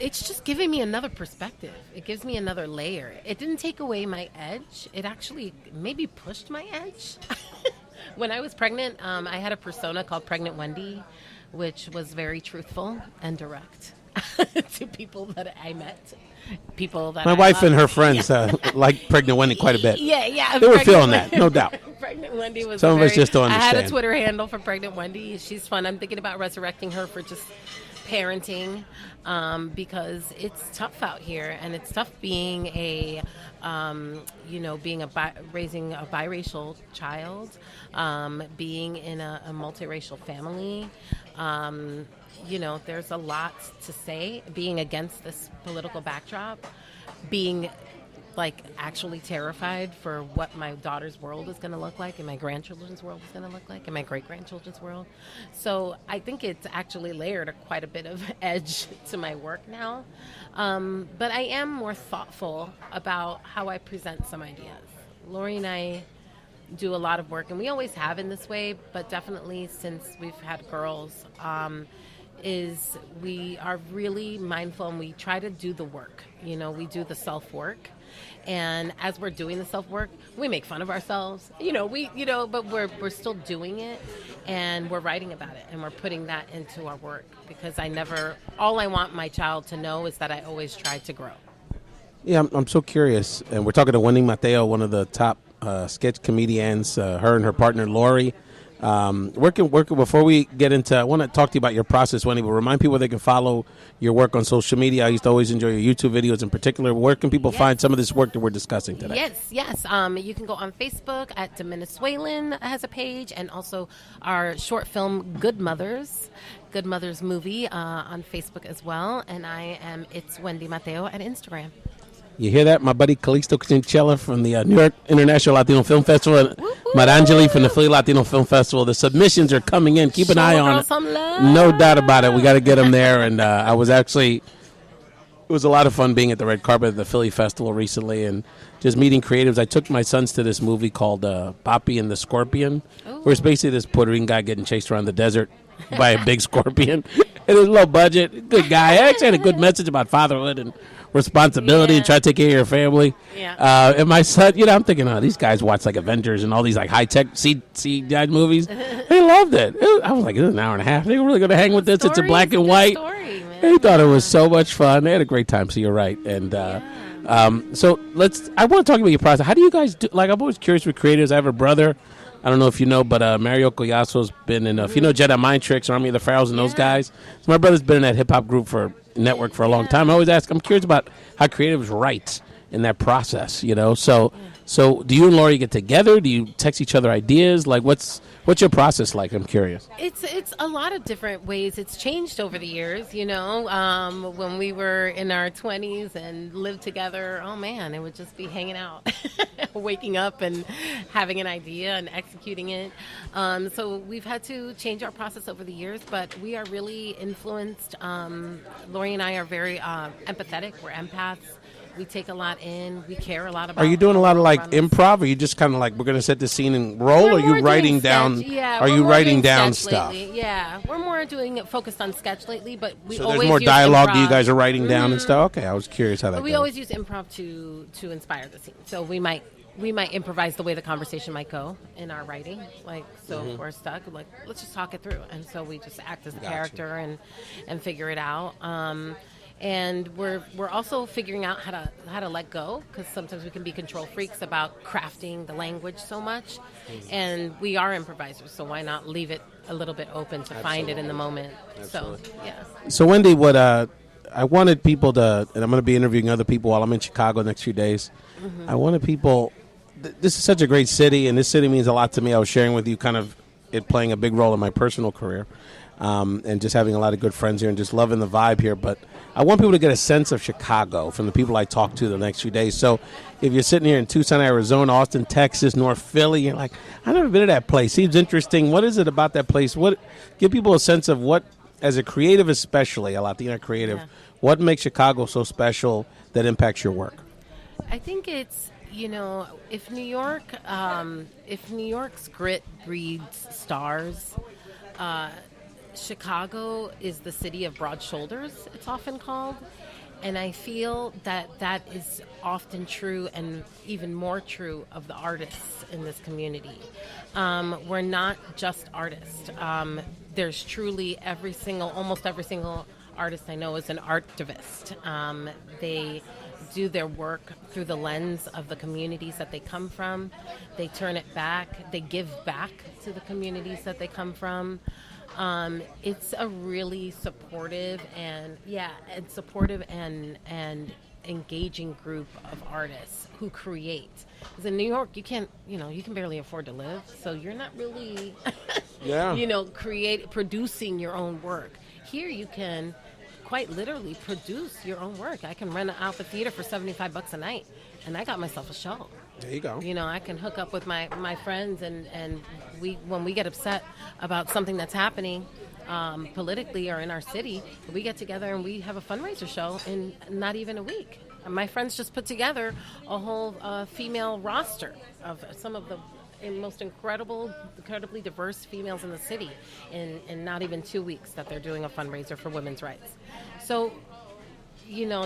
It's just giving me another perspective. It gives me another layer. It didn't take away my edge. It actually maybe pushed my edge. When I was pregnant, I had a persona called Pregnant Wendy, which was very truthful and direct to people that I met. People that My I wife loved. and her friends like Pregnant Wendy quite a bit. Yeah. They were Pregnant feeling Wendy- that, no doubt. Pregnant Wendy was Some of us just don't I had a understand. Twitter handle for Pregnant Wendy. She's fun. I'm thinking about resurrecting her for just parenting because it's tough out here, and it's tough being a raising a biracial child, being in a multiracial family. You know, there's a lot to say. Being against this political backdrop, being like actually terrified for what my daughter's world is going to look like, and my grandchildren's world is going to look like, and my great-grandchildren's world. So I think it's actually layered quite a bit of edge to my work now. But I am more thoughtful about how I present some ideas. Lori and I do a lot of work, and we always have in this way, but definitely since we've had girls, is we are really mindful, and we try to do the work. You know, we do the self-work. And as we're doing the self-work, we make fun of ourselves, but we're still doing it, and we're writing about it, and we're putting that into our work, because all I want my child to know is that I always try to grow. Yeah, I'm so curious. And we're talking to Wendy Mateo, one of the top sketch comedians, her and her partner, Lori. Before we get into, I want to talk to you about your process, Wendy, but remind people they can follow your work on social media. I used to always enjoy your YouTube videos in particular. Where can people find some of this work that we're discussing today? Yes. You can go on Facebook at Venezuelan has a page, and also our short film Good Mothers movie on Facebook as well. And it's Wendy Mateo at Instagram. You hear that? My buddy Calixto Chinchilla from the New York International Latino Film Festival, and Marangeli from the Philly Latino Film Festival. The submissions are coming in. Keep an eye on it. No doubt about it. We got to get them there. And it was a lot of fun being at the red carpet at the Philly Festival recently and just meeting creatives. I took my sons to this movie called Papi and the Scorpion, where it's basically this Puerto Rican guy getting chased around the desert by a big scorpion. It was low budget. Good guy. Actually had a good message about fatherhood and responsibility and try to take care of your family. Yeah. And my son, I'm thinking, these guys watch like Avengers and all these like high-tech CGI movies. They loved it. I was like, this is an hour and a half. They were really going to hang with this. It's in black and white. They thought it was so much fun. They had a great time, so you're right. And so I want to talk about your process. How do you guys do, I'm always curious with creators. I have a brother. I don't know if you know, but Mario Collazo's been in, if you know Jedi Mind Tricks, Army of the Pharaohs and those guys. So my brother's been in that hip-hop group network for a long time. I always ask, I'm curious about how creatives write in that process, So do you and Lori get together? Do you text each other ideas? Like, what's your process like? I'm curious. It's a lot of different ways. It's changed over the years, when we were in our 20s and lived together, oh man, it would just be hanging out, waking up and having an idea and executing it. So we've had to change our process over the years, but we are really influenced. Lori and I are very empathetic. We're empaths. We take a lot in. We care a lot about. Are you doing a lot of improv? Or are you just kind of we're going to set the scene and roll? Or are you writing down? Yeah, are you writing down stuff? Lately. Yeah, we're more doing it focused on sketch lately, but we so always there's more use dialogue improv. that you guys are writing down and stuff. Okay, I was curious how that. But we goes. always use improv to inspire the scene. So we might improvise the way the conversation might go in our writing. If we're stuck, let's just talk it through. And so we just act as the character and figure it out. And we're also figuring out how to let go, because sometimes we can be control freaks about crafting the language so much, and we are improvisers, so why not leave it a little bit open to find it in the moment. Absolutely. So yeah. So Wendy, what I wanted people to, and I'm going to be interviewing other people while I'm in Chicago the next few days. I wanted people. This is such a great city, and this city means a lot to me. I was sharing with you kind of it playing a big role in my personal career. And just having a lot of good friends here and just loving the vibe here. But I want people to get a sense of Chicago from the people I talk to the next few days. So if you're sitting here in Tucson, Arizona, Austin, Texas, North Philly, you're like, I've never been to that place. Seems interesting. What is it about that place? Give people a sense of what, as a creative especially, a Latina creative, what makes Chicago so special that impacts your work? I think it's, if New York's grit breeds stars, Chicago is the city of broad shoulders, it's often called. And I feel that is often true, and even more true of the artists in this community. We're not just artists. There's truly almost every single artist I know is an artivist. They do their work through the lens of the communities that they come from. They turn it back. They give back to the communities that they come from. It's a really supportive and engaging group of artists who create. Because in New York, you can barely afford to live, so you're not really, producing your own work. Here, you can quite literally produce your own work. I can rent out the theater for $75 a night, and I got myself a show. There you go. I can hook up with my friends, and when we get upset about something that's happening politically or in our city, we get together and we have a fundraiser show in not even a week. And my friends just put together a whole female roster of some of the most incredibly diverse females in the city in not even 2 weeks that they're doing a fundraiser for women's rights. So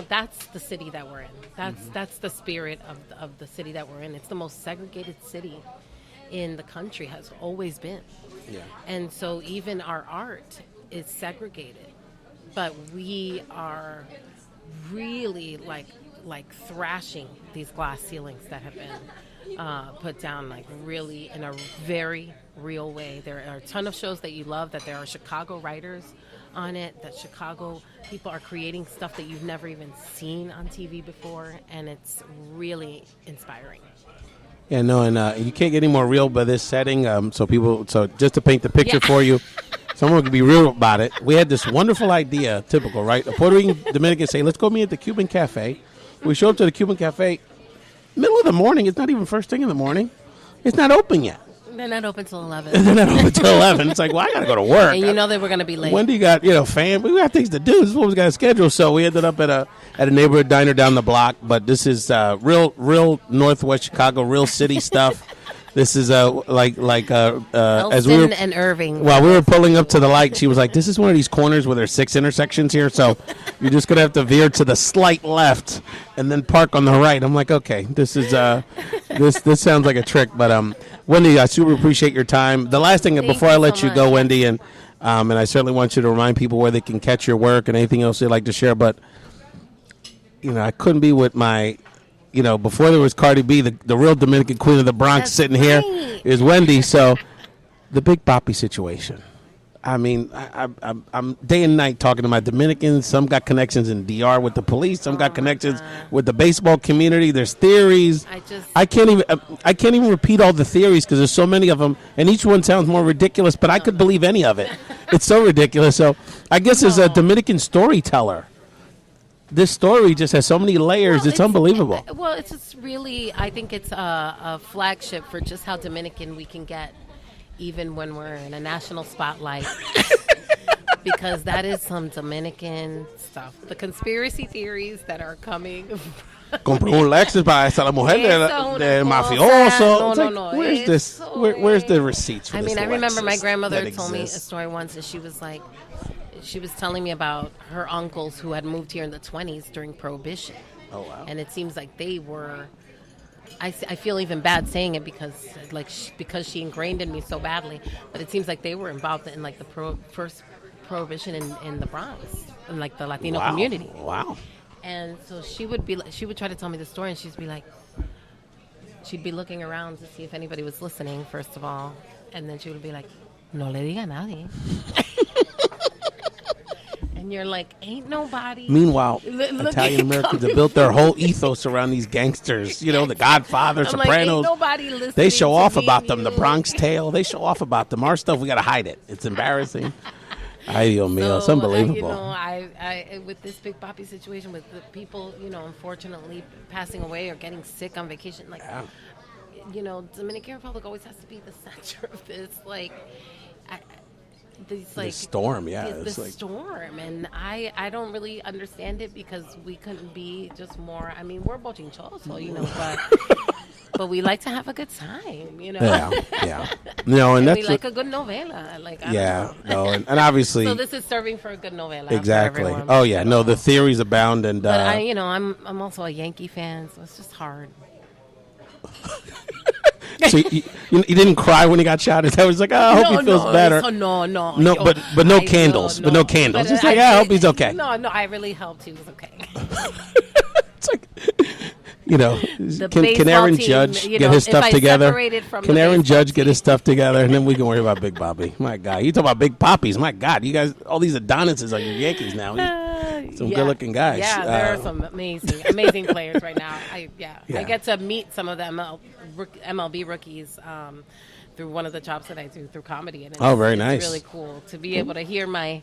that's the city that we're in. That's the spirit of the city that we're in. It's the most segregated city in the country, has always been. Yeah. And so even our art is segregated. But we are really like thrashing these glass ceilings that have been put down like really in a very real way. There are a ton of shows that you love, that there are Chicago writers on it, that Chicago people are creating stuff that you've never even seen on TV before, and it's really inspiring. Yeah, no, and you can't get any more real by this setting. So just to paint the picture for you, someone could be real about it. We had this wonderful idea, typical, right? A Puerto Rican Dominican say, let's go meet at the Cuban Cafe. We show up to the Cuban Cafe, middle of the morning. It's not even first thing in the morning. It's not open yet. They're not open till 11. They're not open till 11. It's like, well, I got to go to work. And you know they were going to be late. Wendy got, we got things to do. This is what we got to schedule. So we ended up at a neighborhood diner down the block. But this is real Northwest Chicago, real city stuff. This is as we were and Irving. While we were pulling up to the light, she was like, "This is one of these corners where there's 6 intersections here, so you're just gonna have to veer to the slight left and then park on the right." I'm like, "Okay, this is this sounds like a trick." But Wendy, I super appreciate your time. The last thing before I let you go, Wendy, and I certainly want you to remind people where they can catch your work and anything else you'd like to share. But I couldn't be with my. Before there was Cardi B, the real Dominican queen of the Bronx sitting here is Wendy. So the Big Papi situation. I mean, I'm day and night talking to my Dominicans. Some got connections in DR with the police. Some got connections with the baseball community. There's theories. I can't even repeat all the theories because there's so many of them, and each one sounds more ridiculous. But I could believe any of it. It's so ridiculous. So I guess as a Dominican storyteller, this story just has so many layers. Well, it's unbelievable. Well, it's just really, I think it's a flagship for just how Dominican we can get, even when we're in a national spotlight. Because that is some Dominican stuff. The conspiracy theories that are coming. Compré un Lexus para esa la mujer del mafioso. No. Where's this? Where's the receipts for this? I remember Lexus my grandmother told me a exists? story once, and she was like, she was telling me about her uncles who had moved here in the 20s during Prohibition. Oh, wow. And it seems like they were, I feel even bad saying it because because she ingrained in me so badly, but it seems like they were involved in like the first Prohibition in the Bronx, in like the Latino community. Wow. And so she would try to tell me the story, and she'd be looking around to see if anybody was listening, first of all, and then she would be like, "No le diga a nadie." And you're like, ain't nobody. Meanwhile, Italian Americans have built their whole ethos around these gangsters. The Godfather, Sopranos. Like, ain't nobody listening. They show off about them. The Bronx Tale. They show off about them. Our stuff, we got to hide it. It's embarrassing. Ay, Dios mío. It's unbelievable. I with this Big Papi situation, with the people, unfortunately passing away or getting sick on vacation, like, Dominican Republic always has to be the center of this, the storm, the storm, and I don't really understand it because we couldn't be just more. I mean, we're bochinchoso, but we like to have a good time, Yeah. No, and that's we like a good novela, and obviously. So this is serving for a good novela. Exactly. For everyone, oh yeah, no, the theories abound, and. But I'm also a Yankee fan, so it's just hard. So you didn't cry when he got shot? Is that was like, I hope he feels better. No, but no candles. But no candles. It's like, I hope he's okay. No, I really hoped he was okay. It's like, can Aaron Judge get his stuff together? Can Aaron Judge get his stuff together, and then we can worry about Big Papi? My God, you talk about Big Papis. My God, you guys, all these Adonises are your Yankees now. Some good-looking guys. Yeah, there are some amazing players right now. I get to meet some of the MLB rookies through one of the jobs that I do through comedy, and very nice. It's really cool to be able to hear my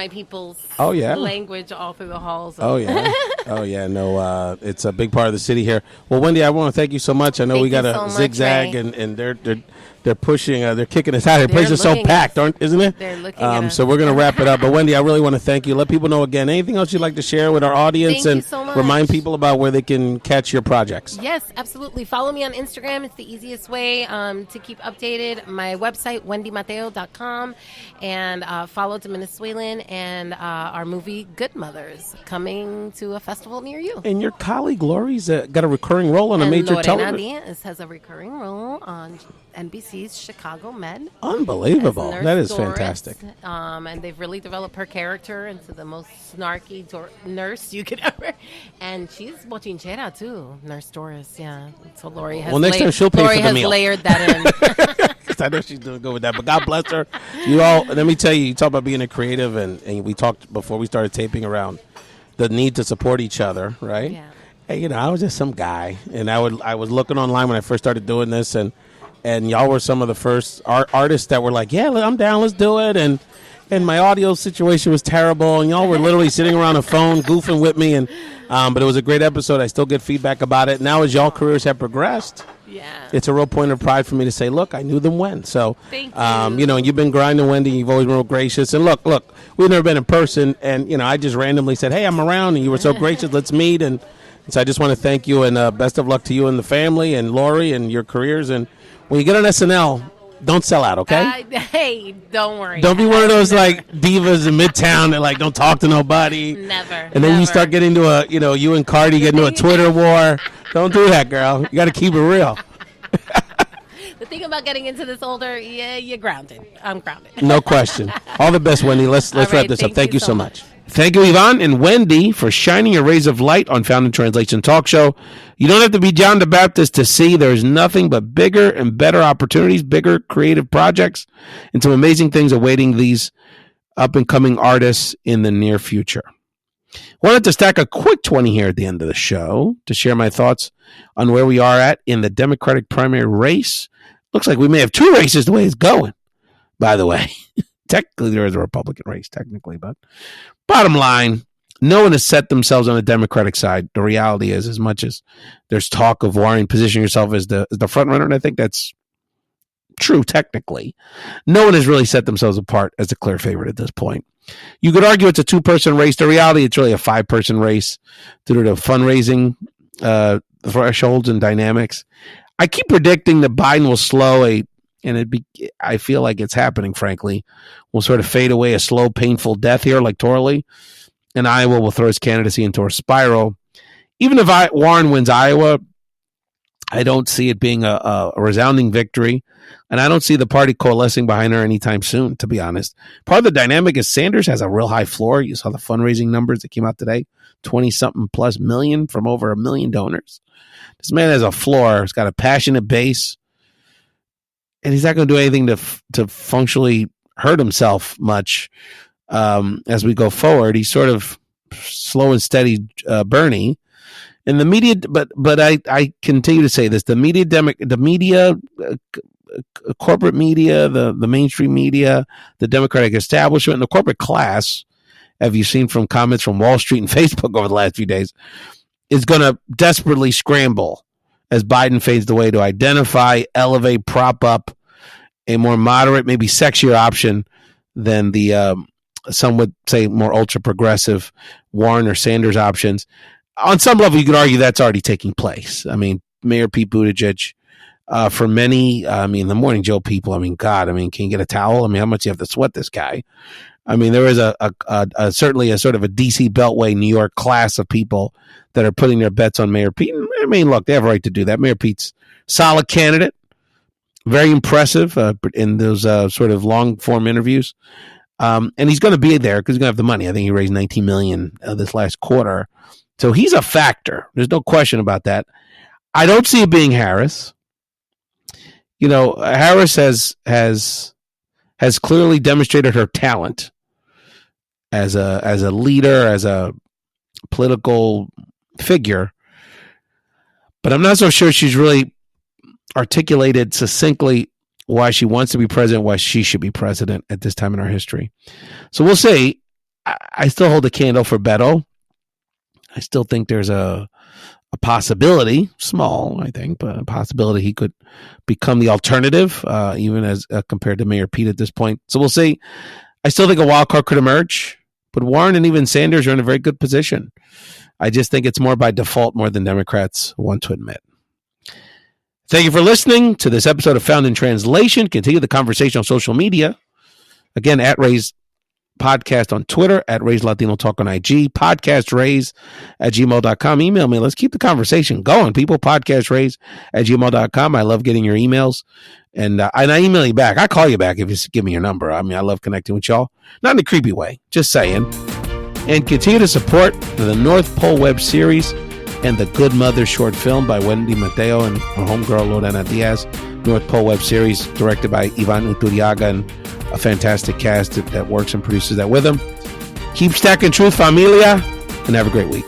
people's language all through the halls. Oh yeah, no, it's a big part of the city here. Well, Wendy, I want to thank you so much. I know we got a zigzag, and they're pushing, they're kicking us out. The place is so packed, isn't it? They're looking at us. So we're going to wrap it up. But Wendy, I really want to thank you. Let people know again. Anything else you'd like to share with our audience, thank you so much. Remind people about where they can catch your projects? Yes, absolutely. Follow me on Instagram. It's the easiest way to keep updated. My website, wendymateo.com, and follow Venezuelan and our movie Good Mothers, coming to a festival festival near you. And your colleague Lori's got a recurring role on a major Lorena television. Diaz has a recurring role on NBC's Chicago Med. Unbelievable. Nurse That is Doris. fantastic. And they've really developed her character into the most snarky nurse you could ever. And she's bochinchera too, Nurse Doris. Yeah. So Lori has. Well, next time she'll pay for the meal. Layered that in. I know she's doing good with that, but God bless her. You all, let me tell you, you talk about being a creative, and we talked before we started taping around the need to support each other, right? Yeah. Hey, I was just some guy, and I was looking online when I first started doing this, and y'all were some of the first artists that were like, yeah, I'm down, let's do it, and my audio situation was terrible, and y'all were literally sitting around a phone goofing with me, and but it was a great episode. I still get feedback about it. Now as y'all careers have progressed, Yeah. it's a real point of pride for me to say, look, I knew them when. So, Thank you. And you've been grinding, Wendy. You've always been real gracious. And look, we've never been in person. And, I just randomly said, hey, I'm around. And you were so gracious. Let's meet. And so I just want to thank you. And best of luck to you and the family and Lori and your careers. And when you get on SNL, don't sell out, okay? Hey, don't worry. Don't be one of those, like, divas in Midtown that, like, don't talk to nobody. Never. And then you start getting to you and Cardi get into a Twitter war. Don't do that, girl. You got to keep it real. The thing about getting into this older, yeah, you're grounded. I'm grounded. No question. All the best, Wendy. Let's All right, wrap this up. Thank you so much. Thank you, Yvonne and Wendy, for shining your rays of light on Found in Translation Talk Show. You don't have to be John the Baptist to see there's nothing but bigger and better opportunities, bigger creative projects, and some amazing things awaiting these up-and-coming artists in the near future. Wanted to stack a quick 20 here at the end of the show to share my thoughts on where we are at in the Democratic primary race. Looks like we may have two races the way it's going, by the way. Technically, there is a Republican race, technically, but bottom line, no one has set themselves on the Democratic side. The reality is, as much as there's talk of warring, positioning yourself as the front runner, and I think that's true technically, no one has really set themselves apart as a clear favorite at this point. You could argue it's a two-person race. The reality, it's really a five-person race due to the fundraising thresholds and dynamics. I keep predicting that Biden will slow I feel like it's happening, frankly, will sort of fade away a slow, painful death here electorally, and Iowa will throw his candidacy into a spiral. Even if Warren wins Iowa, I don't see it being a resounding victory, and I don't see the party coalescing behind her anytime soon, to be honest. Part of the dynamic is Sanders has a real high floor. You saw the fundraising numbers that came out today, 20-something plus million from over 1 million donors. This man has a floor. He's got a passionate base, and he's not going to do anything to functionally hurt himself much as we go forward. He's sort of slow and steady Bernie. And the media, but I continue to say this: the media, corporate media, the mainstream media, the Democratic establishment, and the corporate class, have you seen from comments from Wall Street and Facebook over the last few days, is going to desperately scramble as Biden fades the way to identify, elevate, prop up a more moderate, maybe sexier option than the some would say more ultra progressive Warren or Sanders options. On some level, you could argue that's already taking place. I mean, Mayor Pete Buttigieg, for many, the Morning Joe people, God, can you get a towel? How much do you have to sweat this guy? There is certainly a sort of a DC Beltway, New York class of people that are putting their bets on Mayor Pete. Look, they have a right to do that. Mayor Pete's solid candidate, very impressive in those sort of long form interviews. And he's going to be there because he's going to have the money. I think he raised $19 million this last quarter. So he's a factor. There's no question about that. I don't see it being Harris. Harris has clearly demonstrated her talent as a leader, as a political figure, but I'm not so sure she's really articulated succinctly why she wants to be president, why she should be president at this time in our history. So we'll see. I still hold a candle for Beto. I still think there's a possibility, small, I think, but a possibility he could become the alternative, even as compared to Mayor Pete at this point. So we'll see. I still think a wild card could emerge, but Warren and even Sanders are in a very good position. I just think it's more by default more than Democrats want to admit. Thank you for listening to this episode of Found in Translation. Continue the conversation on social media. Again, at Ray's Podcast on Twitter, at Rays Latino Talk on IG, podcastrays@gmail.com. Email me. Let's keep the conversation going, people. Podcastrays@gmail.com. I love getting your emails. And I email you back. I call you back if you give me your number. I mean, I love connecting with y'all. Not in a creepy way. Just saying. And continue to support the North Pole web series and the Good Mother short film by Wendy Mateo and her homegirl Lorena Diaz. North Pole web series directed by Yvan Iturriaga and a fantastic cast that works and produces that with him. Keep stacking truth, familia, and have a great week.